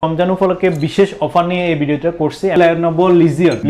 রমজান উপলক্ষে বিশেষ অফার নিয়ে এই ভিডিওটা করছি। Lenovo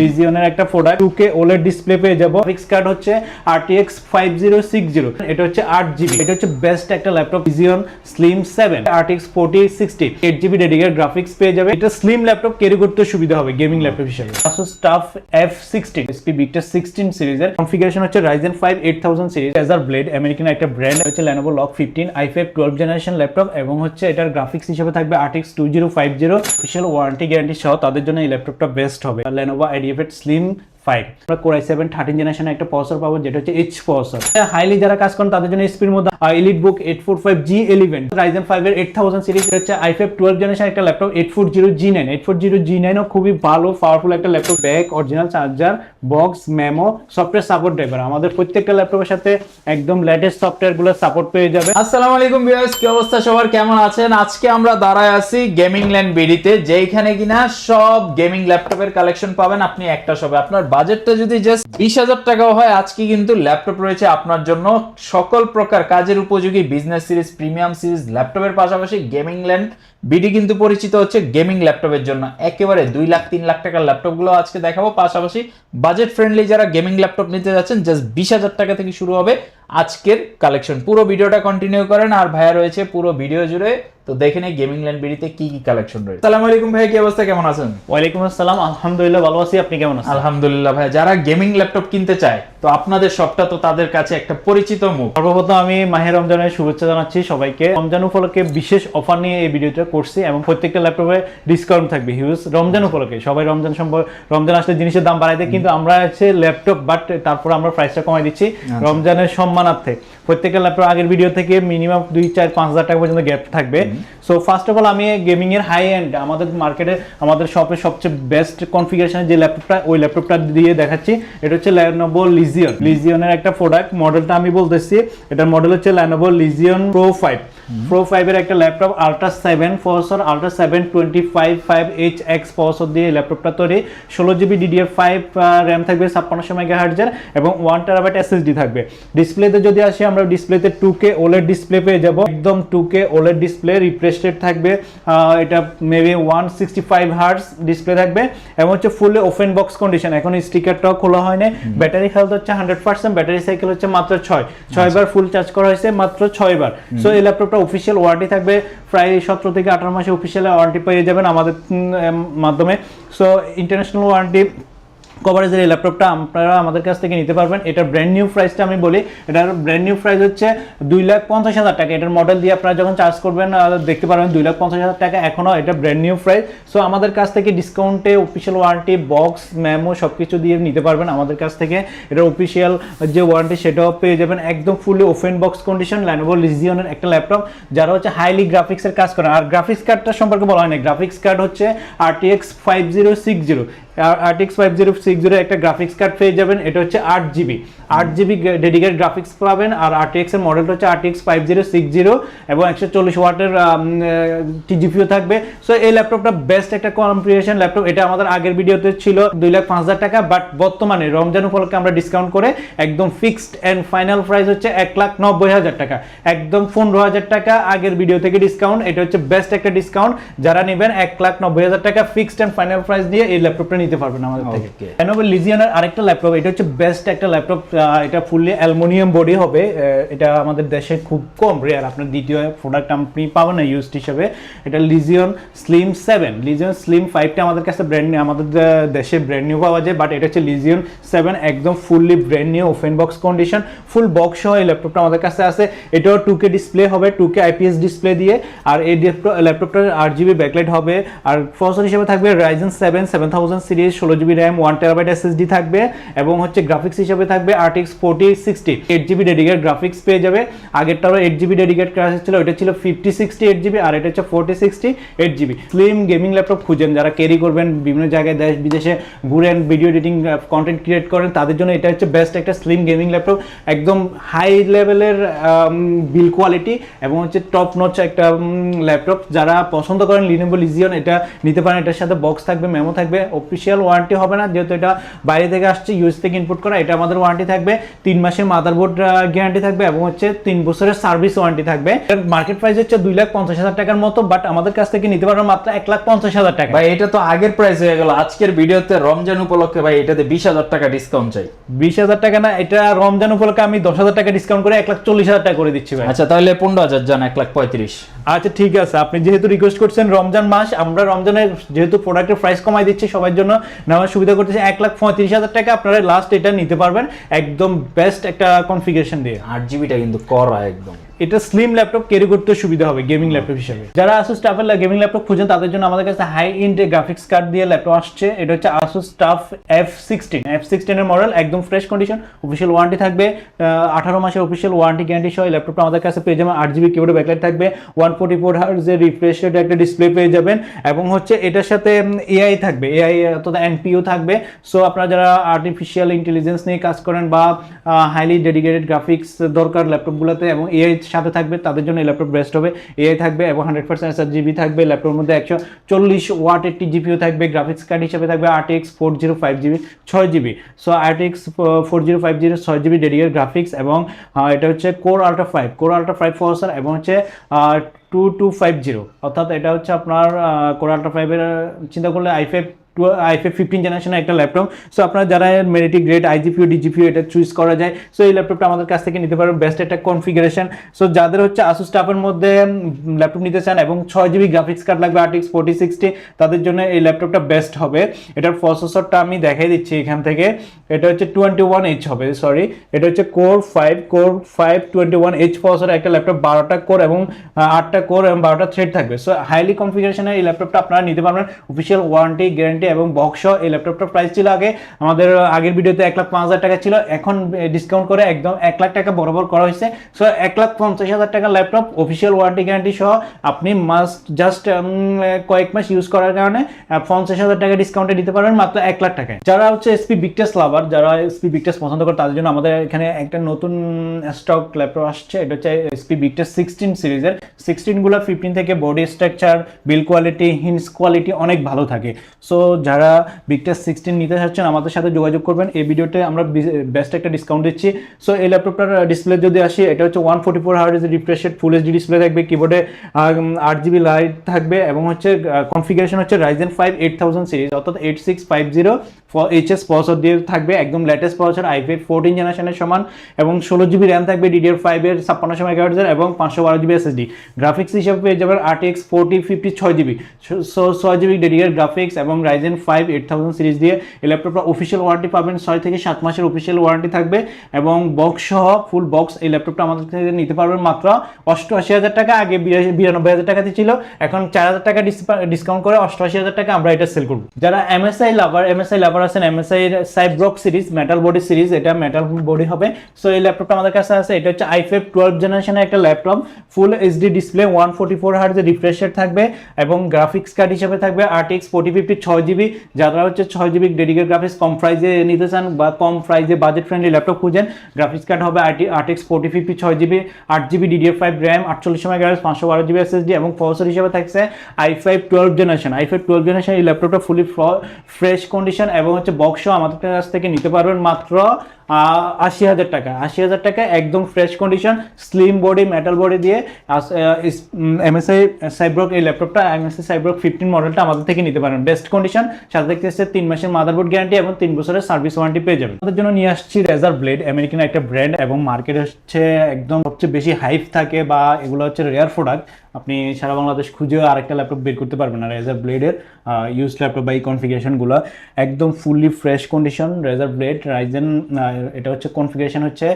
লিজিয়নের একটা প্রোডাক্ট 2K OLED ডিসপ্লে পেয়ে যাবো। গ্রাফিক্স কার্ড হচ্ছে RTX 5060, এটা হচ্ছে 8GB। এটা হচ্ছে বেস্ট একটা laptop legion slim 7 RTX 4060 8GB dedicated graphics পেয়ে যাবে। এটা স্লিম ল্যাপটপ ক্যারি করতে সুবিধা হবে গেমিং ল্যাপটপ হিসেবে। Asus TUF F16 SP Victor 16 সিরিজের কনফিগারেশন হচ্ছে Ryzen 5 8000 series Razer Blade American একটা ব্র্যান্ড হচ্ছে Lenovo Log 15 i5 12 generation laptop এবং হচ্ছে এটার গ্রাফিক্স হিসেবে থাকবে RTX 2050 অফিশিয়াল ওয়ারেন্টি গ্যারান্টি সহ। তাদের জন্য এই ল্যাপটপটা বেস্ট হবে। Lenovo IdeaPad Slim 5 আমরা Core i7 13 জেনারেশনের একটা প্রসেসর পাবো যেটা হচ্ছে H প্রসেসর। হাইলি যারা কাজ করেন তাদের জন্য স্পিড মধ্যে EliteBook 845G11 Ryzen 5 এর 8000 সিরিজ হচ্ছে i5 12 জেনারেশন একটা ল্যাপটপ 840G9 ও খুবই ভালো পাওয়ারফুল একটা laptop. Back original charger box memo software support driver আমাদের প্রত্যেকটা ল্যাপটপের সাথে একদম লেটেস্ট সফটওয়্যারগুলো সাপোর্ট পেয়ে যাবে। আসসালামু আলাইকুম ভিউয়ার্স, কি অবস্থা সবার, কেমন আছেন? আজকে আমরা দাঁড়ায় আছি গেমিং ল্যান্ড বিডিতে, যেখানে কিনা সব গেমিং ল্যাপটপের কালেকশন পাবেন আপনি একটা শপে। আপনার বাজেটটা যদি জাস্ট 20,000 টাকাও হয়, আজকে কিন্তু ল্যাপটপ রয়েছে আপনার জন্য সকল প্রকার কাজের উপযোগী বিজনেস সিরিজ প্রিমিয়াম সিরিজ ল্যাপটপের পাশাপাশি গেমিং ল্যান্ড বিডি কিন্তু পরিচিত হচ্ছে গেমিং ল্যাপটপের জন্য। একেবারে 2 লাখ 3 লাখ টাকার ল্যাপটপগুলো আজকে দেখাবো। পাশাপাশি বাজেট ফ্রেন্ডলি যারা গেমিং ল্যাপটপ নিতে যাচ্ছেন জাস্ট 20,000 টাকা থেকে শুরু হবে আজকের কালেকশন। পুরো ভিডিওটা কন্টিনিউ করেন আর ভাইয়া রয়েছে পুরো ভিডিও জুড়ে, তো দেখে নেই গেমিং ল্যান্ড বিডিতে কি কি কালেকশন রয়েছে। আসসালামু আলাইকুম ভাই, কি অবস্থা, কেমন আছেন? ওয়ালাইকুম আসসালাম, আলহামদুলিল্লাহ ভালো আছি। আপনি কেমন আছেন? আলহামদুলিল্লাহ ভাই। যারা গেমিং ল্যাপটপ কিনতে চায় তো আপনাদের শপটা তো তাদের কাছে একটা পরিচিত মুখ। সর্বপ্রথম আমি মাহে রমজানের শুভেচ্ছা জানাচ্ছি সবাইকে। রমজান উপলক্ষে বিশেষ অফার নিয়ে এই ভিডিওটা করছি এবং প্রত্যেকটা ল্যাপটপে ডিসকাউন্ট থাকবে হিউজ। রমজান উপলক্ষে সবাই রমজান আসলে জিনিসের দাম বাড়াই দেয়, কিন্তু আমরা হচ্ছে ল্যাপটপ বাট তারপর আমরা প্রাইসটা কমাই দিচ্ছি রমজানের সম্মানার্থে। প্রত্যেকটা ল্যাপটপ আগের ভিডিও থেকে মিনিমাম 2-4-5 হাজার টাকা পর্যন্ত গ্যাপ থাকবে। সো ফার্স্ট অফ অল আমি গেমিং এর হাই এন্ড আমাদের মার্কেটে আমাদের শপের সবচেয়ে বেস্ট কনফিগারেশনের যে ল্যাপটপটা ওই ল্যাপটপটা দিয়ে দেখাচ্ছি। এটা হচ্ছে Lenovo লিজিয়নের একটা প্রোডাক্ট। মডেলটা আমি বলতেছি, এটার মডেল হচ্ছে Lenovo Legion Pro 5 এর একটা laptop Ultra 7 processor Ultra 7 255HX processor দিয়ে ল্যাপটপটা তৈরি। 16GB DDR5 RAM থাকবে 5600 MHz এর এবং 1TB SSD থাকবে। ডিসপ্লেতে যদি আসি আমরা ডিসপ্লেতে 2K OLED ডিসপ্লে পেয়ে যাব। একদম 2K OLED display, refresh rate থাকবে এটা মেবি 165 Hz ডিসপ্লে থাকবে এবং হচ্ছে ফুলি ওপেন বক্স কন্ডিশন। এখন স্টিকারটাও খোলা হয় না। ব্যাটারি হেলথ হচ্ছে 100%, ব্যাটারি সাইকেল হচ্ছে মাত্র 6 বার ফুল চার্জ করা হয়েছে মাত্র 6 বার। সো এই ল্যাপটপটা অফিশিয়াল ওয়ারেন্টি থাকবে প্রায় 17 থেকে 18 মাসে অফিশিয়াল ওয়ারেন্টি পেয়ে যাবেন আমাদের মাধ্যমে। সো ইন্টারন্যাশনাল ওয়ারেন্টি কভারেজের এই ল্যাপটপটা আপনারা আমাদের কাছ থেকে নিতে পারবেন। এটার ব্র্যান্ড নিউ প্রাইসটা আমি বলি, এটার ব্র্যান্ড নিউ প্রাইস হচ্ছে 2,50,000 টাকা। এটার মডেল দিয়ে আপনারা যখন চার্জ করবেন দেখতে পারবেন 2,50,000 টাকা এখনও এটা ব্র্যান্ড নিউ প্রাইস। সো আমাদের কাছ থেকে ডিসকাউন্টে অফিশিয়াল ওয়ারেন্টি বক্স মেমো সব কিছু দিয়ে নিতে পারবেন আমাদের কাছ থেকে। এটার অফিশিয়াল যে ওয়ারেন্টি সেটাও পেয়ে যাবেন একদম ফুলি ওপেন বক্স কন্ডিশন। Lenovo লিজিয়নের একটা ল্যাপটপ যারা হচ্ছে হাইলি গ্রাফিক্সের কাজ করেন। আর গ্রাফিক্স কার্ডটা সম্পর্কে বলা হয় না, গ্রাফিক্স কার্ড হচ্ছে RTX 5060 একটা গ্রাফিক্স কার্ড পেয়ে যাবেন। এটা হচ্ছে 8GB ডেডিকেটেড গ্রাফিক্স পাবেন। আর RTX এর মডেলটা হচ্ছে RTX 5060 এবং 140 ওয়াটের GPU থাকবে। সো এই ল্যাপটপটা বেস্ট একটা কনফিগারেশন ল্যাপটপ। এটা আমাদের আগের ভিডিওতে ছিল 2,05,000 টাকা, বাট বর্তমানে রমজান উপলক্ষে আমরা ডিসকাউন্ট করে একদম ফিক্সড এন্ড ফাইনাল প্রাইস হচ্ছে 1,90,000 টাকা, একদম 15,000 টাকা আগের ভিডিও থেকে ডিসকাউন্ট। এটা হচ্ছে বেস্ট একটা ডিসকাউন্ট। যারা নেবেন 1,90,000 টাকা ফিক্সড এন্ড ফাইনাল প্রাইস দিয়ে এই ল্যাপটপটা নিতে পারবেন আমাদের থেকে। Lenovo লিজিয়নের আরেকটা ল্যাপটপ, এটা হচ্ছে বেস্ট একটা ল্যাপটপ। এটা ফুললি অ্যালুমিনিয়াম বডি হবে। এটা আমাদের দেশে খুব কম রেয়ার, আপনার দ্বিতীয় প্রোডাক্ট আপনি পাবেন না ইউজড হিসেবে। এটা লিজিয়ন স্লিম 7 লিজিয়ন স্লিম 5টা আমাদের কাছে ব্র্যান্ড নিউ, আমাদের দেশে ব্র্যান্ড নিউ পাওয়া যায়, বাট এটা হচ্ছে লিজিয়ন 7 একদম fully brand new open box condition full box সহ এই ল্যাপটপটা আমাদের কাছে আছে। এটাও 2K ডিসপ্লে হবে, 2K IPS ডিসপ্লে দিয়ে। আর এই ল্যাপটপটার 8GB ব্যাকলাইট হবে। আর প্রসেসর হিসেবে থাকবে Ryzen 7 7000 series 16GB RAM 1TB SSD থাকবে এবং হচ্ছে গ্রাফিক্স হিসেবে থাকবে RTX 4060 8GB ডেডিকেটেড গ্রাফিক্স পেয়ে যাবে। আগেরটারও 8GB ডেডিকেটেড গ্রাফিক্স ছিল, এটা ছিল 5060 8GB আর এটা হচ্ছে 4060 8GB। স্লিম গেমিং ল্যাপটপ খুঁজেন যারা ক্যারি করবেন, বিভিন্ন জায়গায় দেশ বিদেশে ঘুরেন, ভিডিও এডিটিং কন্টেন্ট ক্রিয়েট করেন, তাদের জন্য এটা হচ্ছে বেস্ট একটা স্লিম গেমিং ল্যাপটপ। একদম হাই লেভেলের বিল কোয়ালিটি এবং হচ্ছে টপ নচ একটা ল্যাপটপ। যারা পছন্দ করেন Lenovo লিজিয়ন এটা নিতে পারেন। এটার সাথে বক্স থাকবে, মেমো থাকবে, অফিসিয়াল ওয়ারেন্টি হবে না, যেহেতু এটা বাইরে থেকে আসছে, ইউএস থেকে ইনপুট করা। এটা আমাদের ওয়ারেন্টি থাকবে 3 মাসের মাদারবোর্ড গ্যারান্টি থাকবে এবং হচ্ছে 3 বছরের সার্ভিস ওয়ারেন্টি থাকবে। এর মার্কেট প্রাইস হচ্ছে 2,50,000 টাকার মতো, বাট আমাদের কাছ থেকে নিতে পারবেন মাত্র 1,50,000 টাকা। ভাই এটা তো আগের প্রাইস হয়ে গেল, আজকের ভিডিওতে রমজান উপলক্ষে ভাই এটাতে 20,000 টাকা ডিসকাউন্ট চাই। 20,000 টাকা না, এটা রমজান উপলক্ষে আমি 10,000 টাকা ডিসকাউন্ট করে 1,40,000 টাকা করে দিচ্ছি ভাই। আচ্ছা তাহলে 15,000 যান, 1,35,000। আচ্ছা ঠিক আছে, আপনি যেহেতু রিকোয়েস্ট করছেন রমজান মাস, আমরা রমজানের যেহেতু প্রোডাক্টের প্রাইস কমাই দিচ্ছি সবার জন্য, নেওয়ার সুবিধা করতেছি 1,35,000 টাকা আপনারা লাস্ট এটা নিতে পারবেন একদম বেস্ট একটা কনফিগারেশন দিয়ে। 8GB কিন্তু করা একদম। এটা স্লিম ল্যাপটপ ক্যারি করতে সুবিধা হবে গেমিং ল্যাপটপ হিসেবে। যারা Asus TUF এর গেমিং ল্যাপটপ খুঁজেন তাদের জন্য আমাদের কাছে হাই এন্ড গ্রাফিক্স কার্ড দিয়ে ল্যাপটপ আসছে। এটা হচ্ছে Asus TUF F16 এর মডেল, একদম ফ্রেশ কন্ডিশন, অফিশিয়াল ওয়ারেন্টি থাকবে 18 মাসের অফিশিয়াল ওয়ারেন্টি গ্যারান্টি সহ। এই ল্যাপটপটা আমাদের কাছে পেয়ে যাবেন 8GB কিবোর্ড ব্যাকলাইট থাকবে, 144 হার্জ এর রিফ্রেশ রেট একটা ডিসপ্লে পেয়ে যাবেন এবং হচ্ছে এটার সাথে এআই থাকবে, এআই অর্থাৎ এনপিইউ থাকবে। সো আপনারা যারা আর্টিফিশিয়াল ইন্টেলিজেন্স নিয়ে কাজ করেন বা হাইলি ডেডিকেটেড গ্রাফিক্স দরকার ল্যাপটপগুলোতে এবং এআই সাথে থাকবে, তাদের জন্য এই ল্যাপটপ বেস্ট হবে। এআই থাকবে এবং 100% SSGB থাকবে। ল্যাপটপের মধ্যে 140 ওয়াটের GPU থাকবে। গ্রাফিক্স কার্ড হিসেবে থাকবে RTX 4050 6GB। So RTX 4050 6GB dedicated graphics এবং এটা হচ্ছে Core Ultra 5 প্রসেসর এবং হচ্ছে 2250, অর্থাৎ এটা হচ্ছে আপনার Core Ultra 5 এর চিন্তা করলে i5 15 জেনারেশনের একটা ল্যাপটপ। সো আপনারা যারা মেরিটি গ্রেড iGPU DGPU এটা চুজ করা যায়, সো এই ল্যাপটপটা আমাদের কাছ থেকে নিতে পারবেন, বেস্ট একটা কনফিগারেশন। সো যাদের হচ্ছে Asus TUF এর মধ্যে ল্যাপটপ নিতে চান এবং 6GB গ্রাফিক্স কার্ড লাগবে RTX 4060, তাদের জন্য এই ল্যাপটপটা বেস্ট হবে। এটার প্রসেসরটা আমি দেখাই দিচ্ছি এখান থেকে, এটা হচ্ছে 21H হবে, সরি এটা হচ্ছে Core 5 21H প্রসেসর একটা ল্যাপটপ, 12টা কোর এবং 8টা কোর এবং 12টা থ্রেড থাকবে। সো হাইলি কনফিগারেশনের এই ল্যাপটপটা আপনারা নিতে পারবেন, অফিশিয়াল ওয়ারেন্টি গ্যারান্টি এবং বক্স। এই ল্যাপটপটার প্রাইস ছিল আগে আমাদের আগের ভিডিওতে 1,05,000 টাকা ছিল, এখন ডিসকাউন্ট করে একদম 1 লাখ টাকা বরাবর করা হয়েছে। সো 1,50,000 টাকা ল্যাপটপ অফিশিয়াল ওয়ারেন্টি গ্যারান্টি সহ, আপনি মাস্ট জাস্ট কয়েক মাস ইউজ করার কারণে 50,000 টাকা ডিসকাউন্টে দিতে পারবেন মাত্র 1 লাখ টাকায়। যারা হচ্ছে SP Victus লাভার, যারা SP Victus পছন্দ করে তাদের জন্য আমাদের এখানে একটা নতুন স্টক ল্যাপটপ আসছে। এটা হচ্ছে SP Victus 16 সিরিজের। 16 গুলো 15 থেকে body structure, build quality, hinge quality অনেক ভালো থাকে। সো যারা Victus 16 নিতে চাচ্ছেন আমাদের সাথে যোগাযোগ করবেন। এই ভিডিওতে আমরা বেস্ট একটা ডিসকাউন্ট দিচ্ছি। সো এই ল্যাপটপটার ডিসপ্লে যদি আসি, এটা হচ্ছে 144 hertz refresh rate full HD display থাকবে, কিবোর্ডে 8GB লাইট থাকবে এবং হচ্ছে কনফিগারেশন হচ্ছে Ryzen 5 8000 সিরিজ, অর্থাৎ 8650 HS প্রসেসর দিয়ে থাকবে, একদম লেটেস্ট প্রসেসর, i5 14 জেনারেশনের সমান এবং 16GB র্যাম থাকবে DDR5 এর 5600 MHz এবং 512GB SSD। গ্রাফিক্স হিসেবে পেয়ে যাবেন RTX 4050 6GB, so 6GB dedicated graphics এবং Ryzen 5 8000 সিরিজ দিয়ে এই ল্যাপটপটা অফিশিয়াল ওয়ারেন্টি পাবেন, 6 থেকে 7 মাসের অফিশিয়াল ওয়ারেন্টি থাকবে এবং বক্স সহ ফুল বক্স। এই ল্যাপটপটা আমাদের থেকে নিতে পারবেন মাত্র 88,000 টাকা, আগে 92,000 টাকাতে ছিল, এখন 4,000 টাকা ডিসকাউন্ট করে 88,000 টাকা আমরা এটা সেল করব। যারা MSI লাভার আছেন, MSI Cyberrock series metal body series, এটা মেটাল বডি হবে। সো এই ল্যাপটপটা আমাদের কাছে আছে, এটা হচ্ছে i5 12 জেনারেশনের একটা laptop, full HD display, 144 hertz refresh rate থাকবে এবং গ্রাফিক্স কার্ড হিসেবে থাকবে RTX 4050 6GB। যারা হচ্ছে 6GB ডেডিকেটেড গ্রাফিক্স কম প্রাইসে নিতে চান বা কম প্রাইসে বাজেট ফ্রেন্ডলি ল্যাপটপ খুঁজেন, গ্রাফিক্স কার্ড হবে RTX 4050 6GB, 8GB DDR5 RAM, 48 MHz, 512GB SSD এবং প্রসেসর হিসেবে থাকছে i5 12 জেনারেশন। এই ল্যাপটপটা ফুলি ফ্রেশ কন্ডিশন এবং হচ্ছে বক্স আমাদের কাছ থেকে নিতে পারবেন মাত্র 80,000 টাকা। 80,000 টাকা একদম fresh condition, slim body, metal body দিয়ে MSI Cyberrock এই ল্যাপটপটা, MSI Cyberrock 15 মডেলটা আমাদের থেকে নিতে পারেন, বেস্ট কন্ডিশন, সাথে দেখতেছে 3 মাসের মাদারবোর্ড গ্যারান্টি এবং 3 বছরের সার্ভিস ওয়ারেন্টি পেয়ে যাবেন। আমাদের জন্য নিয়ে আসছি Razer Blade, আমেরিকান একটা ব্র্যান্ড এবং মার্কেটে হচ্ছে একদম সবচেয়ে বেশি হাইপ থাকে বা এগুলো হচ্ছে রেয়ার প্রোডাক্ট, আপনি সারা বাংলাদেশ খুঁজেও আরেকটা ল্যাপটপ বের করতে পারবেন না। Razer Blade এর ইউজ ল্যাপটপ বা এই কনফিগারেশনগুলো একদম fully fresh condition. Razer Blade Ryzen, এটা হচ্ছে কনফিগারেশন হচ্ছে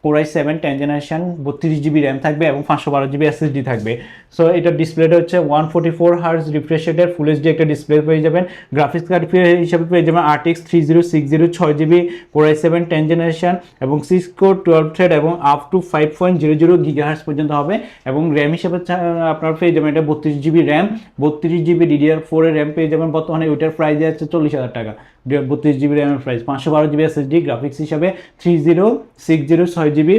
Core i7 10 generation, 32GB RAM থাকবে এবং 512GB SSD থাকবে। সো এটার ডিসপ্লেটা হচ্ছে 144 হার্জ রিফ্রেশ রেটের ফুল এইচডি একটা ডিসপ্লে পেয়ে যাবেন। গ্রাফিক্স কার্ড হিসাবে পেয়ে যাবেন RTX 3060 6GB, Core i7 10 generation এবং 6 কোর 12 থ্রেড এবং আপ টু 5.00 GHz পর্যন্ত হবে এবং র্যাম হিসেবে আপনার পেয়ে যাবেন এটা 32GB র্যাম, 32GB DDR4 এর র্যাম পেয়ে যাবেন। বর্তমানে ওইটার প্রাইস আছে 40,000 টাকা। 32GB র্যামের প্রাইস, 512GB SSD, গ্রাফিক্স হিসাবে 3060 6GB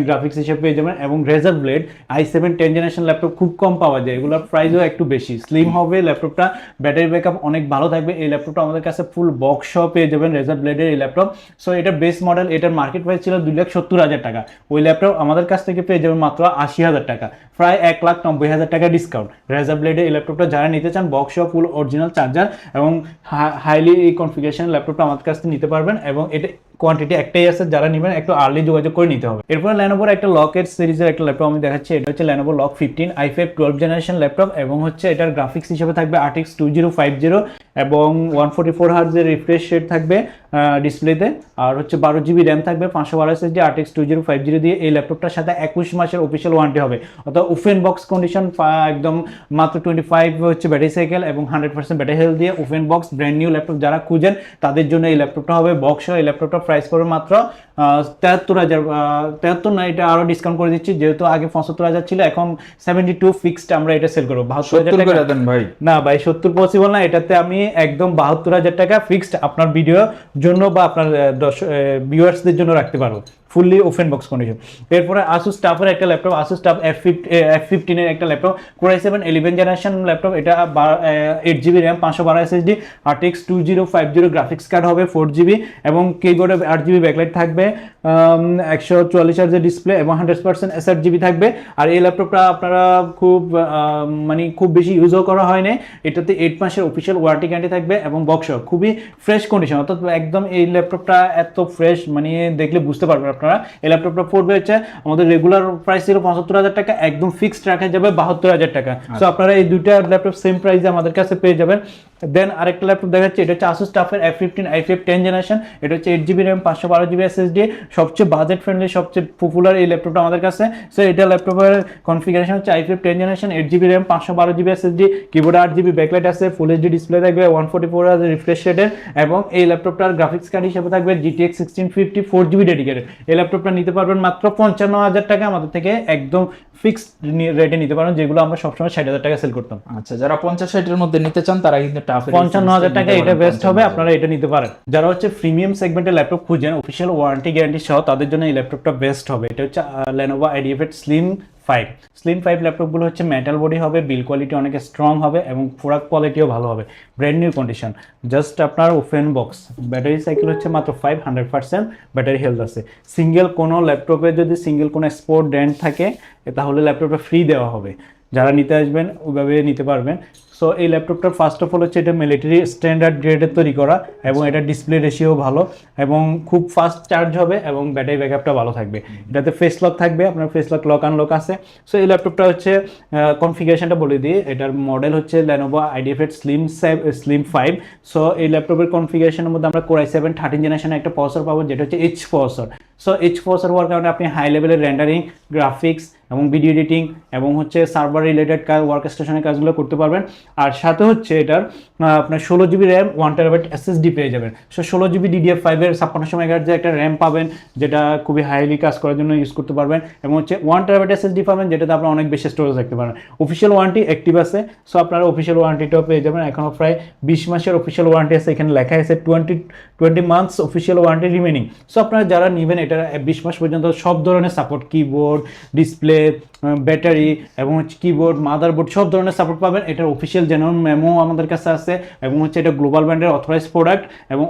গ্রাফিক্স হিসাবে পেয়ে যাবেন। এবং রেজার ব্লেড i7 10 জেনারেশন ল্যাপটপ খুব কম পাওয়া যায়, এগুলোর প্রাইসও একটু বেশি, স্লিম হবে ল্যাপটপটা, ব্যাটারি ব্যাকআপ অনেক ভালো থাকবে। এই ল্যাপটপটা আমাদের কাছে ফুল বক্স সহ পেয়ে যাবেন রেজার ব্লেডের এই ল্যাপটপ। সো এটা বেস মডেল, এটার মার্কেট প্রাইস ছিল 2,70,000 টাকা, ওই ল্যাপটপ আমাদের কাছ থেকে পেয়ে যাবেন মাত্র 80,000 টাকা, প্রায় 1,90,000 টাকা ডিসকাউন্ট। রেজার ব্লেডের এই ল্যাপটপটা যারা নিতে চান বক্স সহ ফুল অরিজিনাল চার্জার এবং হাইলি এই কনফিগারেশন ল্যাপটপটা আমাদের কাছ থেকে নিতে পারবেন। এবং এটা কোয়ান্টিটি একটাই আছে, যারা নেবেন একটু আর্লি যোগাযোগ করে নিতে হবে। এরপরে Lenovoর একটা লকের সিরিজের একটা ল্যাপটপ আমি দেখাচ্ছি, এটা হচ্ছে Lenovo Log 15 i5 12 generation laptop এবং হচ্ছে এটার গ্রাফিক্স হিসেবে থাকবে RTX 2050 এবং 144 হার্টজের রিফ্রেশ রেট থাকবে ডিসপ্লেতে, আর হচ্ছে 12GB র্যাম থাকবে, 512 SSD, RTX 2050 দিয়ে এই ল্যাপটপটার সাথে 21 মাসের অফিসিয়াল ওয়ারেন্টি হবে, অর্থাৎ ওপেন বক্স কন্ডিশন, একদম মাত্র 25 হচ্ছে ব্যাটারি সাইকেল এবং 100% ব্যাটারি হেলথ দিয়ে open box brand new laptop যারা খুঁজেন তাদের জন্য এই ল্যাপটপটা হবে বক্স। এই ল্যাপটপটা প্রাইস পড়বে মাত্র 73,000 না, এটা আরো ডিসকাউন্ট করে দিচ্ছি, যেহেতু আগে 75,000 ছিল, এখন 72 ফিক্সড আমরা এটা সেল করবো 72,000 টাকা। ভাই না ভাই 70 পসিবল না, এটাতে আমি একদম 72,000 টাকা ফিক্সড আপনার ভিডিওর জন্য বা আপনার ভিউয়ার্সদের জন্য রাখতে পারবো, ফুললি ওপেন বক্স কন্ডিশন। এরপরে Asus TUF এর একটা ল্যাপটপ, Asus TUF F15 এর একটা laptop, Core i7 11 generation laptop, এটা 8GB RAM, 512 SSD, RTX 2050 graphics card হবে 4GB এবং কিবোর্ডে 8GB ব্যাকলাইট থাকবে, 144 হার্জের ডিসপ্লে এবং 100% SRGB থাকবে। আর এই ল্যাপটপটা আপনারা খুব বেশি ইউজও করা হয় না, এটাতে 8 মাসের অফিসিয়াল ওয়ারেন্টি গ্যারান্টি থাকবে এবং বক্স খুবই ফ্রেশ কন্ডিশন, অর্থাৎ একদম এই ল্যাপটপটা এত ফ্রেশ দেখলে বুঝতে পারবেন আপনারা। এই ল্যাপটপটা পড়বে হচ্ছে আমাদের রেগুলার প্রাইস ছিল 75,000 টাকা, একদম ফিক্সড রাখা যাবে 72,000 টাকা। সো আপনারা এই দুইটা ল্যাপটপ সেম প্রাইসে আমাদের কাছে পেয়ে যাবেন। দেন আরেকটা ল্যাপটপ দেখাচ্ছি, এটা হচ্ছে Asus TUF এর F15 i5 10 জেনারেশন, এটা হচ্ছে 8GB র্যাম, 512GB SSD, সবচেয়ে বাজেট ফ্রেন্ডলি, সবচেয়ে পপুলার এই ল্যাপটপটা আমাদের কাছে। সো এটা ল্যাপটপের কনফিগারেশন হচ্ছে i5 10 generation, 8GB RAM, 512GB SSD, কিবোর্ডে 8GB ব্যাকলাইট আছে, ফুল এইচডি ডিসপ্লে থাকবে, 144 হার্জ রিফ্রেশ রেটের এবং এই ল্যাপটপটার গ্রাফিক্স কার্ড হিসেবে থাকবে GTX 1650 4GB ডেডিকেটেড। এই ল্যাপটপটা নিতে পারবেন মাত্র 55,000 টাকা আমাদের থেকে, একদম ফিক্সড রেটে নিতে পারবেন, যেগুলো আমরা সবসময় 60,000 টাকা সেল করতাম। আচ্ছা, যারা 50-60 এর মধ্যে নিতে চান তারা কিন্তু TUF 55,000 টাকা এটা বেস্ট হবে, আপনারা এটা নিতে পারেন। যারা হচ্ছে প্রিমিয়াম সেগমেন্টের ল্যাপটপ খুঁজেন অফিসিয়াল ওয়ারেন্টি গ্যারান্টি সহ, তাদের জন্য এই ল্যাপটপটা বেস্ট হবে। এটা হচ্ছে Lenovo IdeaPad Slim 5 ল্যাপটপগুলো হচ্ছে মেটাল বডি হবে, বিল কোয়ালিটি অনেক স্ট্রং হবে এবং প্রোডাক্ট কোয়ালিটিও ভালো হবে, ব্র্যান্ড নিউ কন্ডিশন, জাস্ট আপনার ওপেন বক্স, ব্যাটারি সাইকেল হচ্ছে মাত্র 100% ব্যাটারি হেলথ আছে। সিঙ্গেল কোনো ল্যাপটপে যদি সিঙ্গেল কোনো স্পোর্ট ব্র্যান্ড থাকে তাহলে ল্যাপটপটা ফ্রি দেওয়া হবে, যারা নিতে আসবেন ওইভাবে নিতে পারবেন। সো এই ল্যাপটপটার ফার্স্ট অফ অল হচ্ছে এটা মিলিটারি স্ট্যান্ডার্ড গ্রেডের তৈরি করা এবং এটা ডিসপ্লে রেশিও ভালো এবং খুব ফাস্ট চার্জ হবে এবং ব্যাটারি ব্যাকআপটা ভালো থাকবে। এটাতে ফেস লক থাকবে, আপনার ফেস লক আনলক আছে। সো এই ল্যাপটপটা হচ্ছে কনফিগারেশনটা বলে দিই, এটার মডেল হচ্ছে Lenovo IdeaPad Slim 5। সো এই ল্যাপটপের কনফিগারেশনের মধ্যে আমরা Core i7 13 জেনারেশনের একটা প্রসেসর পাবো, যেটা হচ্ছে H processor. So H processor হওয়ার কারণে আপনি হাই লেভেলের রেন্ডারিং, গ্রাফিক্স এবং ভিডিও এডিটিং এবং হচ্ছে সার্ভার রিলেটেড কাজ, ওয়ার্ক স্টেশনের কাজগুলো করতে পারবেন। আর সাথে হচ্ছে এটার আপনার 16GB র্যাম, 1TB SSD পেয়ে যাবেন। সো 16GB DDR5 এর 5600 MHz একটা র্যাম পাবেন, যেটা খুবই হাইলি কাজ করার জন্য ইউজ করতে পারবেন এবং হচ্ছে 1TB SSD পাবেন, যেটাতে আপনারা অনেক বেশি স্টোরেজ রাখতে পারেন। অফিসিয়াল ওয়ারেন্টি অ্যাক্টিভ আছে, সো আপনারা অফিসিয়াল ওয়ারেন্টিটাও পেয়ে যাবেন। এখনও প্রায় 20 মাসের অফিসিয়াল ওয়ারেন্টি আছে, এখানে লেখা আছে 20 months official warranty remaining. So আপনারা যারা নেবেন এটা 20 মাস পর্যন্ত সব ধরনের সাপোর্ট, কিবোর্ড, ডিসপ্লে, ব্যাটারি এবং হচ্ছে কিবোর্ড, মাদারবোর্ড সব ধরনের সাপোর্ট পাবেন। এটার অফিসিয়াল জেনুইন মেমো আমাদের কাছে আছে এবং হচ্ছে এটা গ্লোবাল ব্র্যান্ডের অথরাইজ প্রোডাক্ট এবং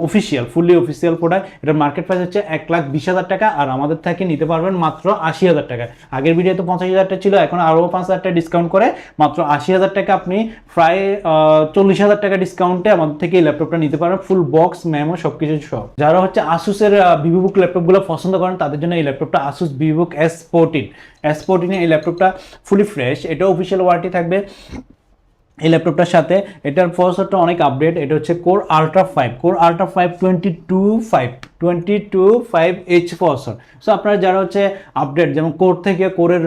ফুললি অফিসিয়াল প্রোডাক্ট। এটার মার্কেট প্রাইস হচ্ছে 1,20,000 টাকা আর আমাদের থেকে নিতে পারবেন মাত্র 80,000 টাকা। আগের ভিডিও তো 50,000 টাকা ছিল, এখন আরও 5,000 টাকা ডিসকাউন্ট করে মাত্র 80,000 টাকা, আপনি প্রায় 40,000 টাকা ডিসকাউন্টে আমাদের থেকে এই ল্যাপটপটা নিতে পারবেন, ফুল বক্স মেমো সবকিছু সব। যারা হচ্ছে আসুসের ভিভোবুক ল্যাপটপগুলো পছন্দ করেন তাদের জন্য এই ল্যাপটপটা Asus VivoBook S14 এই ল্যাপটপটা ফুলি ফ্রেশ, এটা অফিসিয়াল ওয়ারেন্টি থাকবে এই ল্যাপটপটার সাথে। এটার প্রসেসরটা অনেক আপডেট, এটা হচ্ছে Core Ultra 5 22.5H processor. So আপনারা যারা হচ্ছে আপডেট, যেমন কোর থেকে কোরের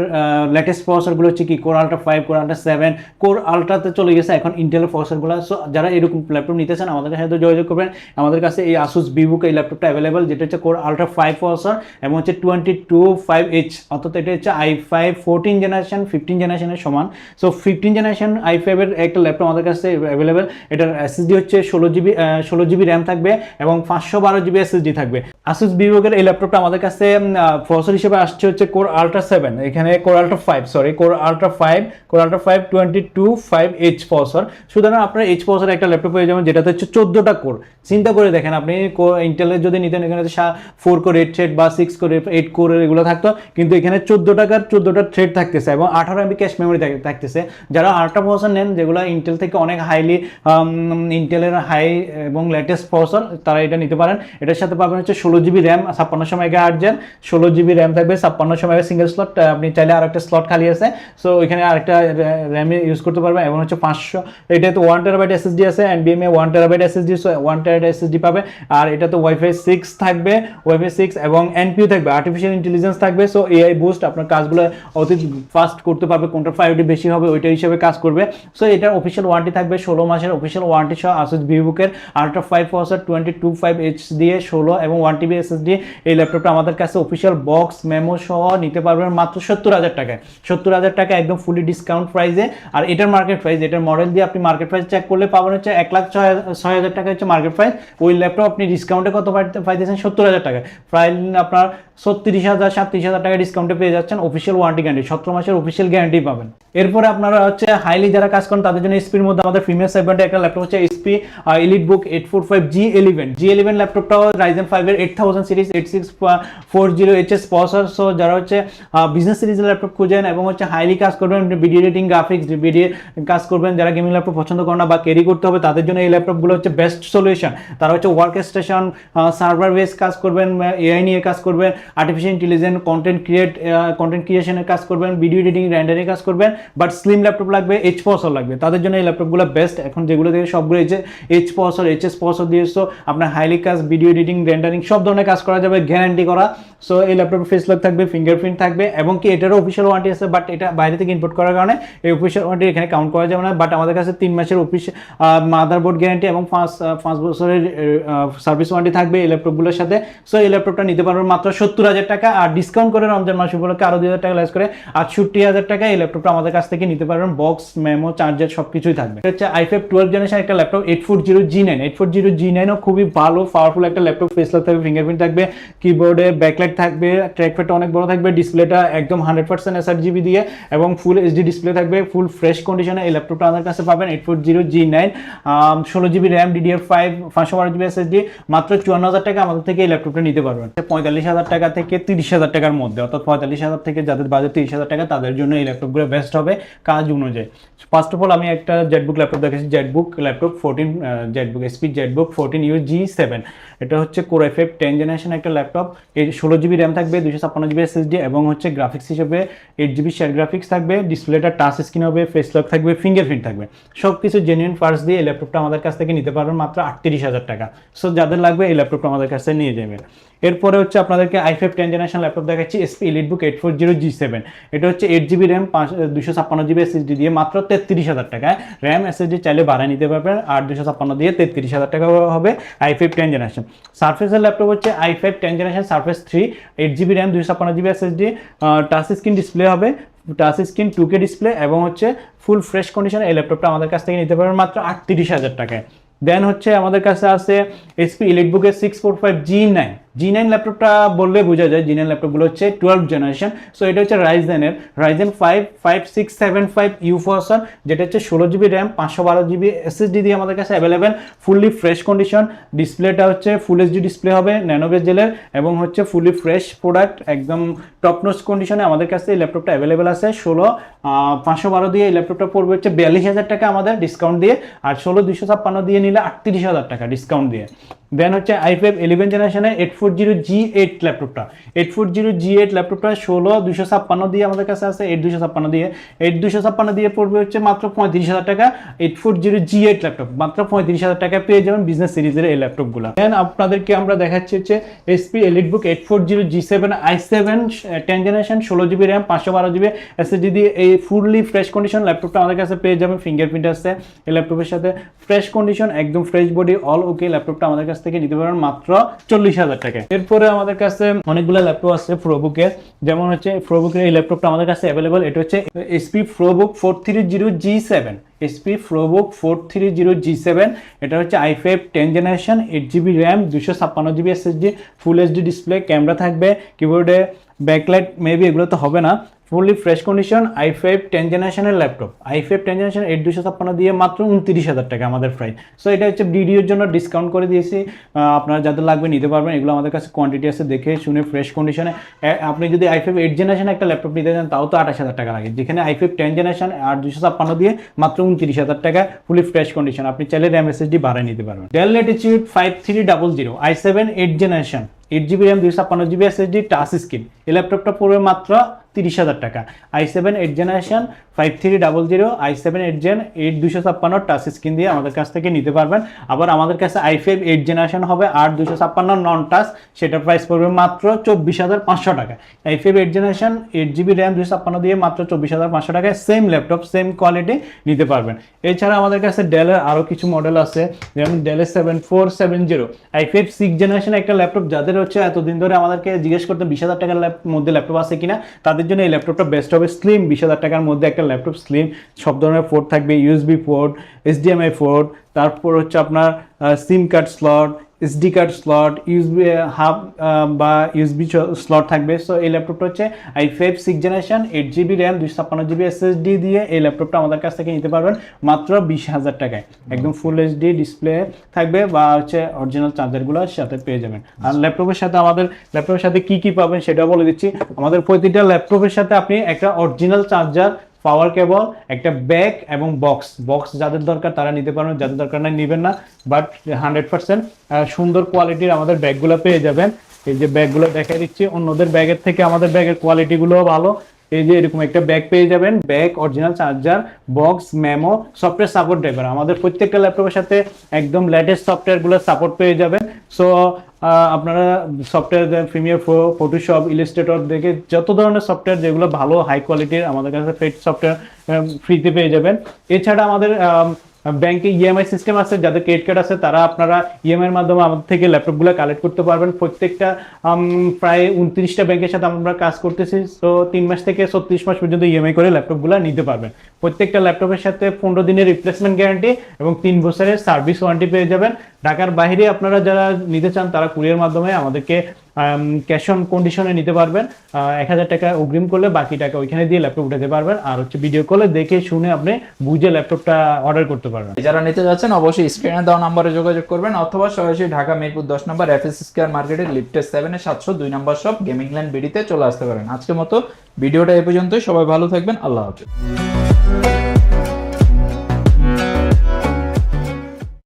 লেটেস্ট প্রসেসরগুলো হচ্ছে কি Core Ultra 5, Core Ultra 7, Core Ultraতে চলে গেছে এখন ইন্টেলের প্রসেসরগুলো। সো যারা এরকম ল্যাপটপ নিতে চান আমাদের সাথে যোগাযোগ করবেন। আমাদের কাছে এই Asus VivoBook এই ল্যাপটপটা অ্যাভেলেবেল, যেটা হচ্ছে Core Ultra 5 প্রসেসর এবং হচ্ছে 22.5H, অর্থাৎ এটা হচ্ছে i5 14 জেনারেশন 15 জেনারেশনের সমান। সো 15 জেনারেশন i5 এর একটা ল্যাপটপ আমাদের কাছে অ্যাভেলেবেল। এটার এসএসডি হচ্ছে 16 জিবি র্যাম থাকবে এবং 512 জিবি এসএসডি থাকবে। আসুস ভিভোকের এই ল্যাপটপটা আমাদের কাছে প্রসেসর হিসেবে আসছে হচ্ছে কোর আল্ট্রা 7, এখানে কোর আল্ট্রা 5 22/5H প্রসেসর। সুতরাং আপনার এইচ প্রসেসর একটা ল্যাপটপ পেয়ে যাবেন যেটাতে হচ্ছে 14টা কোর। চিন্তা করে দেখেন আপনি ইন্টেলের যদি নিতেন এখানে 4 কোর 8 থ্রেড বা 6 কোর 8 কোর এগুলো থাকতো, কিন্তু এখানে 14টা থ্রেড থাকতেছে এবং 18 MB ক্যাশ মেমোরি থাকতেছে। যারা আল্ট্রা প্রসেসর নেন যেগুলো ইন্টেল থেকে অনেক ইন্টেলের হাই এবং লেটেস্ট প্রসেসর, তারা এটা নিতে পারেন। এটার সাথে পাবেন হচ্ছে 16 জিবি র্যাম 5600 মেগাহার্টজের, 16 জিবি র্যাম থাকবে 5600 মেগা সিঙ্গেল স্লট। আপনি চাইলে আরেকটা স্লট খালি আছে, সো ওইখানে আরেকটা র্যাম ইউজ করতে পারবেন। এবং হচ্ছে 500, এটাতে 1 টেরাবাইট এসএসডি আছে, NVMe 1 terabyte SSD, so 1 terabyte SSD পাবে। আর এটাতে ওয়াইফাই 6 থাকবে, ওয়াইফাই 6 এবং এনপিইউ থাকবে, আর্টিফিশিয়াল ইন্টেলিজেন্স থাকবে। সো এআই বুস্ট আপনার কাজগুলো অতি ফাস্ট করতে পারবে, কোনটা প্রায়োরিটি বেশি হবে ওইটা হিসেবে কাজ করবে। সো এটার অফিসিয়াল ওয়ারেন্টি থাকবে 16 মাসের অফিসিয়াল ওয়ারেন্টি সহ আসুস ভিভোকের আল্ট্রা 5 প্রসেসর 22/5H দিয়ে 16 এবং 1 TB এসএসডি। এই ল্যাপটপটা আমাদের কাছে অফিসিয়াল বক্স মেমো সহ নিতে পারবেন মাত্র 70,000 টাকায়। 70,000 টাকা একদম ফুলি ডিসকাউন্ট প্রাইসে। আর এটার মার্কেট প্রাইস, এটার মডেল দিয়ে আপনি মার্কেট প্রাইস চেক করলে পাবেন হচ্ছে 1,06,000 টাকা হচ্ছে মার্কেট প্রাইস। ওই ল্যাপটপ আপনি ডিসকাউন্টে কত পাইতেছেন? 70,000 টাকায়। প্রায় আপনার 36,000-37,000 টাকা ডিসকাউন্টে পেয়ে যাচ্ছেন। অফিসিয়াল ওয়ারেন্টি গ্যারান্টি 17 মাসের অফিসিয়াল গ্যারান্টি পাবেন। এরপরে আপনারা হচ্ছে হাইলি যারা কাজ করেন তাদের জন্য এসপির মধ্যে আমাদের প্রিমিয়াম সেগমেন্টে একটা ল্যাপটপ হচ্ছে এসপি এলিটবুক 845G11 ল্যাপটপটাও Ryzen 5 এর 8000 সিরিজ 8640HS প্রসেসর। সো যারা হচ্ছে বিজনেস সিরিজের ল্যাপটপ খুঁজেন এবং হচ্ছে হাইলি কাজ করবেন, ভিডিও এডিটিং গ্রাফিক্স ভিডিও কাজ করবেন, যারা গেমিং ল্যাপটপ পছন্দ করেন না বা ক্যারি করতে হবে তাদের জন্য এই ল্যাপটপগুলো হচ্ছে বেস্ট সলিউশন। তারা হচ্ছে ওয়ার্ক স্টেশন, সার্ভার বেস কাজ করবেন, এআই নিয়ে কাজ করবেন, আর্টিফিশিয়াল ইন্টেলিজেন্স কন্টেন্ট ক্রিয়েশনের কাজ করবেন, ভিডিও এডিটিং রেন্ডারিং কাজ করবেন, বাট স্লিম ল্যাপটপ লাগবে, এইচ প্রসেসর লাগবে, তাদের জন্য এই ল্যাপটপগুলো বেস্ট। এখন যেগুলো থেকে সবগুলো এইচ প্রসেসর এইচএস প্রসেসর দিয়ে আপনার হাইলি কাজ ভিডিও এডিটিং রেন্ডারিং সব ধরনের কাজ করা যাবে, গ্যারান্টি করা। সো এই ল্যাপটপের ফেস লক থাকবে, ফিঙ্গারপ্রিন্ট থাকবে এবং কি এটারও অফিসিয়াল ওয়ারেন্টি আছে, বাট এটা বাইরে থেকে ইম্পোর্ট করার কারণে এই অফিসিয়াল ওয়ারেন্টি এখানে কাউন্ট করা যাবে না। বাট আমাদের কাছে 3 মাসের মাদারবোর্ড গ্যারান্টি এবং 5 বছরের সার্ভিস ওয়ারেন্টি থাকবে এই ল্যাপটপগুলোর সাথে। সো এই ল্যাপটপটা নিতে পারবেন মাত্র 70,000 টাকা, আর ডিসকাউন্ট করে রমজান মাস উপলক্ষে আরো 2,000 টাকা লেস করে 68,000 টাকা এই ল্যাপটপটা আমাদের কাছ থেকে নিতে পারবেন। বক্স মেমো চার্জার সবকিছুই থাকবে। এটা হচ্ছে i5 12 জেনারেশন একটা ল্যাপটপ 840G9 ও খুবই ভালো পাওয়ারফুল একটা ল্যাপটপ। ফেস লক থাকবে, ফিঙ্গারপ্রিন্ট থাকবে, কিবোর্ডে ব্যাকলাইট থাকবে, ট্র্যাকপ্যাডটা অনেক বড় থাকবে, ডিসপ্লেটা একদম 100% sRGB দিয়ে এবং ফুল এইচডি ডিসপ্লে থাকবে, ফুল ফ্রেশ কন্ডিশনে এই ল্যাপটপটা আমাদের কাছে পাবেন। 840G9 16GB RAM DDR5 512GB SSD মাত্র 54,000 টাকা আমাদের থেকে এই ল্যাপটপটা নিতে পারবেন। 45,000 টাকা থেকে 30,000 টাকার মধ্যে, অর্থাৎ 45,000 থেকে যাদের বাজেট 30,000 টাকা তাদের জন্য এই ল্যাপটপগুলো বেস্ট হবে কাজ অনুযায়ী। ফার্স্ট অফ অল আমি একটা জেটবুক ল্যাপটপ দেখেছি, Jetbook laptop 14 Jetbook SP Jetbook 14U G7। এটা হচ্ছে কোর i5 10 জেনারেশন একটা ল্যাপটপ। এই 16GB র্যাম থাকবে, 256GB SSD এবং হচ্ছে গ্রাফিক্স হিসেবে 8GB শেয়ার গ্রাফিক্স থাকবে, ডিসপ্লেটা টাচ স্ক্রিন হবে, ফেস লক থাকবে, ফিঙ্গারপ্রিন্ট থাকবে, সব কিছু জেনুইন পার্টস দিয়ে এই ল্যাপটপটা আমাদের কাছ থেকে নিতে পারবেন মাত্র 38,000 টাকা। সো যাদের লাগবে এই ল্যাপটপটা আমাদের কাছ থেকে নিয়ে যাবেন। এরপরে হচ্ছে আপনাদেরকে i5 10 জেনারেশন ল্যাপটপ দেখাচ্ছি এসপি এলিটবুক 840G7। এটা হচ্ছে 8GB র্যাম 256GB SSD দিয়ে মাত্র 33,000 টাকায়। র্যাম SSD চাইলে বাড়ায় নিতে পারবেন, আর 256 দিয়ে 33,000 টাকা হবে i5 10 জেনারেশন। সারফেসের ল্যাপটপ হচ্ছে i5 10 generation surface 3 8GB RAM 256GB SSD, touch screen display হবে, টাচ স্ক্রিন 2K ডিসপ্লে এবং হচ্ছে ফুল ফ্রেশ কন্ডিশনে এই ল্যাপটপটা আমাদের কাছ থেকে নিতে পারবেন মাত্র 38,000 টাকায়। দেন হচ্ছে আমাদের কাছে আছে এসপি এলিটবুকের 645G9 ল্যাপটপটা বললে বোঝা যায় G9 ল্যাপটপগুলো হচ্ছে 12 জেনারেশন। সো এটা হচ্ছে Ryzen 5 5675U প্রসেসর, যেটা হচ্ছে 16GB র্যাম 512GB SSD দিয়ে আমাদের কাছে অ্যাভেলেবেল, ফুললি ফ্রেশ কন্ডিশন, ডিসপ্লেটা হচ্ছে ফুল এইচডি ডিসপ্লে হবে ন্যানো বেজেলের এবং হচ্ছে ফুলি ফ্রেশ প্রোডাক্ট, একদম টপ নোচ কন্ডিশনে আমাদের কাছে এই ল্যাপটপটা অ্যাভেলেবেল আছে। 512 দিয়ে এই ল্যাপটপটা পড়বে হচ্ছে 42,000 টাকা আমাদের ডিসকাউন্ট দিয়ে, আর 256 দিয়ে নিলে 38,000 টাকা ডিসকাউন্ট দিয়ে। দেন হচ্ছে i5 11 জেনারেশনের 840G8 ল্যাপটপটা 840G8 ল্যাপটপটা 256 দিয়ে আমাদের কাছে আছে, 8256 দিয়ে পড়বে হচ্ছে মাত্র 35,000 টাকা। 840G8 ল্যাপটপ মাত্র 35,000 টাকা পেয়ে যাবেন বিজনেস সিরিজের এই ল্যাপটপগুলো। দেন আপনাদেরকে আমরা দেখাচ্ছি হচ্ছে SP EliteBook 840G7 i7 10 generation 16GB RAM 512GB SSD দিয়ে এই ফুললি ফ্রেশ কন্ডিশন ল্যাপটপটা আমাদের কাছে পেয়ে যাবেন। ফিঙ্গারপ্রিন্ট আছে এই ল্যাপটপের সাথে, ফ্রেশ কন্ডিশন, একদম ফ্রেশ বডি, অল ওকে। ল্যাপটপটা আমাদের কাছ থেকে নিতে পারবেন মাত্র 40,000 টাকা। এরপরে আমাদের কাছে অনেকগুলো ল্যাপটপ আছে প্রোবুকের, যেমন হচ্ছে প্রোবুকের এই ল্যাপটপটা আমাদের কাছে অ্যাভেলেবল। এটা হচ্ছে SP ProBook 430G7 HP Flowbook 430G7, এটা হচ্ছে i5 10 generation, 8GB RAM, 256GB SSD, full HD display, camera থাকবে, কিবোর্ডে ব্যাকলাইট মেবি এগুলো তো হবে না, ফুললি ফ্রেশ কন্ডিশন, i5 10 জেনারেশনের ল্যাপটপ, i5 10 জেনারেশন 8256 দিয়ে মাত্র 29,000 টাকা আমাদের প্রাইস। সো এটা হচ্ছে ভিডিওর জন্য ডিসকাউন্ট করে দিয়েছি, আপনারা যাদের লাগবে নিতে পারবেন। এগুলো আমাদের কাছে কোয়ান্টিটি আছে, দেখে শুনে ফ্রেশ কন্ডিশনে। আপনি যদি i5 8 জেনারেশন একটা ল্যাপটপ নিতে চান তাও তো 28,000 টাকা লাগে, যেখানে i5 10 জেনারেশন আর 256 দিয়ে মাত্র 29,000 টাকা ফুলি ফ্রেশ কন্ডিশন। আপনি চাইলে র্যাম এসএসডি বাড়ায় নিতে পারবেন। Del Latitude 5300 i7 8 generation, 8GB RAM, 256GB SSD, touch screen. এই ল্যাপটপটা পড়বে মাত্র 30,000 টাকা। i7 8 generation 5300 i7 8 gen 8 256 touch screen দিয়ে আমাদের কাছ থেকে নিতে পারবেন। আবার আমাদের কাছে i5 8 জেনারেশন হবে 8 256 নন টাচ, সেটার প্রাইস পড়বে মাত্র 24,500 টাকা। i5 8 জেনারেশন 8GB র্যাম 256 দিয়ে মাত্র 24,500 টাকায় সেম ল্যাপটপ সেম কোয়ালিটি নিতে পারবেন। এছাড়া আমাদের কাছে ডেলের আরও কিছু মডেল আছে, যেমন ডেলের 7470 i5 6 জেনারেশন একটা ল্যাপটপ। যাদের হচ্ছে এতদিন ধরে আমাদেরকে জিজ্ঞেস করতে 20,000 টাকার মধ্যে ল্যাপটপ আছে কিনা, তাদের জন্য এই ল্যাপটপটা বেস্ট হবে। স্লিম, 20,000 টাকার মধ্যে একটা ল্যাপটপ স্লিম, সব ধরনের পোর্ট থাকবে, ইউএসবি পোর্ট, HDMI পোর্ট, তারপর হচ্ছে আপনার সিম card slot, SD card slot, USB hub বা ইউএসবি স্লট থাকবে। সো এই ল্যাপটপটা হচ্ছে i5 6 generation 8GB RAM 256GB SSD দিয়ে এই ল্যাপটপটা আমাদের কাছ থেকে নিতে পারবেন মাত্র 20,000 টাকায়। একদম ফুল এইচডি ডিসপ্লে থাকবে বা হচ্ছে অরিজিনাল চার্জারগুলো সাথে পেয়ে যাবেন। আর ল্যাপটপের সাথে আমাদের ল্যাপটপের সাথে কি কি পাবেন সেটা বলে দিচ্ছি। আমাদের প্রতিটা ল্যাপটপের সাথে আপনি একটা অরিজিনাল চার্জার, পাওয়ার কেবল, একটা ব্যাগ এবং বক্স যাদের দরকার তারা নিতে পারবেন, যাদের দরকার নাই নেবেন না। বাট 100% সুন্দর কোয়ালিটির আমাদের ব্যাগগুলো পেয়ে যাবেন। এই যে ব্যাগগুলো দেখাই দিচ্ছি, অন্যদের ব্যাগের থেকে আমাদের ব্যাগের কোয়ালিটিগুলো ভালো। এই যে এরকম একটা ব্যাগ পেয়ে যাবেন, bag, original charger, box, memo, software support driver. আমাদের প্রত্যেকটা ল্যাপটপের সাথে একদম লেটেস্ট সফটওয়্যারগুলো সাপোর্ট পেয়ে যাবেন। সো আপনারা software Premiere Pro, Photoshop, Illustrator দেখে যত ধরনের সফটওয়্যার যেগুলো ভালো হাই কোয়ালিটির আমাদের কাছে পেড সফটওয়্যার ফ্রিতে পেয়ে যাবেন। এছাড়া আমাদের ব্যাংকে ইএমআই সিস্টেম আছে, যাদের ক্রেডিট কার্ড আছে তারা আপনারা ইএমআই এর মাধ্যমে আমাদের থেকে ল্যাপটপগুলো কালেক্ট করতে পারবেন। প্রত্যেকটা প্রায় 29টা ব্যাংকের সাথে আমরা কাজ করতেছি। তো 3 মাস থেকে 36 মাস পর্যন্ত ইএমআই করে ল্যাপটপগুলো নিতে পারবেন। প্রত্যেকটা ল্যাপটপের সাথে 15 দিনের রিপ্লেসমেন্ট গ্যারান্টি এবং 3 বছরের সার্ভিস ওয়ারেন্টি পেয়ে যাবেন। ঢাকার বাইরে আপনারা যারা নিতে চান তারা কুরিয়ার মাধ্যমে আমাদেরকে ক্যাশ অন কন্ডিশনে নিতে পারবেন। 1,000 টাকা অগ্রিম করলে বাকি টাকা ওইখানে দিয়ে ল্যাপটপ উঠাতে পারবেন। আর হচ্ছে ভিডিও কলে দেখে শুনে আপনি বুঝে ল্যাপটপটা অর্ডার করতে পারবেন। যারা নিতে যাচ্ছেন অবশ্যই স্ক্রিনে দেওয়া নম্বরে যোগাযোগ করবেন, অথবা সরাসরি ঢাকা মিরপুর 10 নম্বর এফএস স্কয়ার মার্কেটের লিফটের 7 702 নম্বর শপ গেমিং ল্যান্ড বিডিতে চলে আসতে পারেন। আজকের মতো ভিডিওটা এই পর্যন্তই। সবাই ভালো থাকবেন, আল্লাহ হাফেজ।